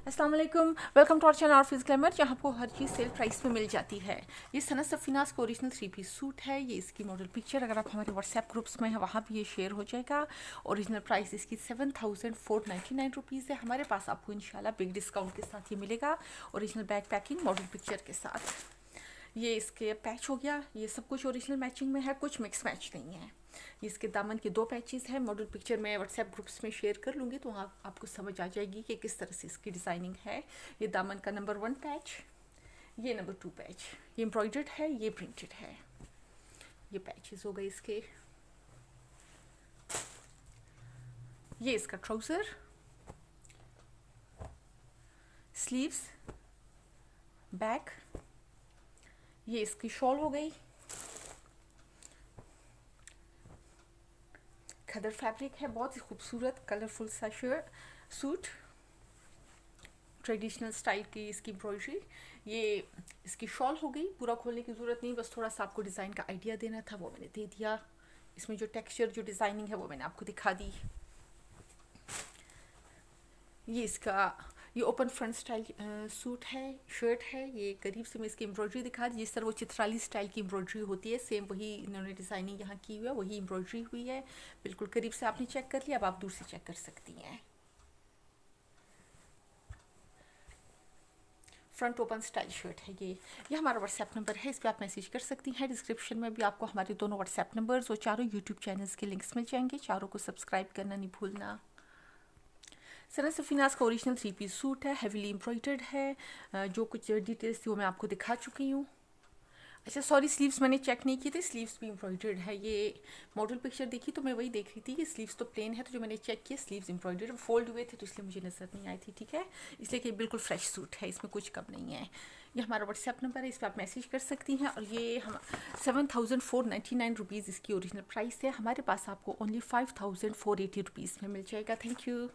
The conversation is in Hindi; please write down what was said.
अस्सलाम वालेकुम, welcome to our channel office glamour, जहाँ आपको हर चीज़ सेल प्राइस में मिल जाती है। ये सना सफीनाज का ओरिजिनल 3 पीस सूट है। ये इसकी मॉडल पिक्चर अगर आप हमारे व्हाट्सएप ग्रुप्स में हैं वहाँ भी ये शेयर हो जाएगा। ओरिजिनल प्राइस इसकी 7499 रुपीज़ है। हमारे पास आपको इंशाल्लाह बिग डिस्काउंट के साथ ये मिलेगा, original back packing model picture के साथ। ये इसके पैच हो गया, ये सब कुछ ओरिजिनल मैचिंग में है, कुछ मिक्स मैच नहीं है। ये इसके दामन के 2 पैचेस हैं। मॉडल पिक्चर मैं व्हाट्सएप ग्रुप्स में शेयर कर लूँगी तो वहाँ आपको समझ आ जाएगी कि किस तरह से इसकी डिज़ाइनिंग है। ये दामन का नंबर 1 पैच, ये नंबर 2 पैच, ये एम्ब्रॉयडर्ड है, ये प्रिंटेड है। ये पैचेस हो गए इसके। ये इसका ट्राउज़र, स्लीव्स, बैक, ये इसकी शॉल हो गई। खदर फैब्रिक है, बहुत ही खूबसूरत कलरफुल सा सूट, ट्रेडिशनल स्टाइल की इसकी एम्ब्रॉयडरी। ये इसकी शॉल हो गई। पूरा खोलने की ज़रूरत नहीं, बस थोड़ा सा आपको डिज़ाइन का आइडिया देना था, वो मैंने दे दिया। इसमें जो टेक्सचर जो डिज़ाइनिंग है वो मैंने आपको दिखा दी। ये इसका ये ओपन फ्रंट स्टाइल सूट है, शर्ट है। ये करीब से मैं इसकी एम्ब्रॉयडरी दिखा दी। जिस तरह वो चित्राली स्टाइल की एम्ब्रॉयडरी होती है, सेम वही इन्होंने डिज़ाइनिंग यहाँ की हुई है, वही एम्ब्रॉयडरी हुई है। बिल्कुल करीब से आपने चेक कर लिया, अब आप दूर से चेक कर सकती हैं। फ्रंट ओपन स्टाइल शर्ट है। ये हमारा व्हाट्सएप नंबर है, इस पर आप मैसेज कर सकती हैं। डिस्क्रिप्शन में भी आपको हमारे दोनों व्हाट्सएप नंबर्स और चारों यूट्यूब चैनल्स के लिंक्स मिल जाएंगे। चारों को सब्सक्राइब करना नहीं भूलना। सना सफीनाज का ओरिजिनल 3 पीस सूट है, हेवीली एम्ब्रॉयडर्ड है। जो कुछ डिटेल्स थी वो मैं आपको दिखा चुकी हूँ। अच्छा सॉरी, स्लीव्स मैंने चेक नहीं की थी, स्लीव्स भी एम्ब्रॉयडर्ड है। ये मॉडल पिक्चर देखी तो मैं वही देख रही थी कि स्लीव्स तो प्लेन है, तो जो मैंने चेक किया स्लीव्स एम्ब्रॉयडर्ड फोल्ड हुए थे तो इसलिए मुझे नज़र नहीं आई थी। ठीक है, इसलिए कि बिल्कुल फ्रेश सूट है, इसमें कुछ कम नहीं है। ये हमारा व्हाट्सएप नंबर है, इस पर आप मैसेज कर सकती हैं। और ये हम 7499 रुपीज़ इसकी ओरिजिनल प्राइस है। हमारे पास आपको ओनली 5480 रुपीज़ में मिल जाएगा। Thank you.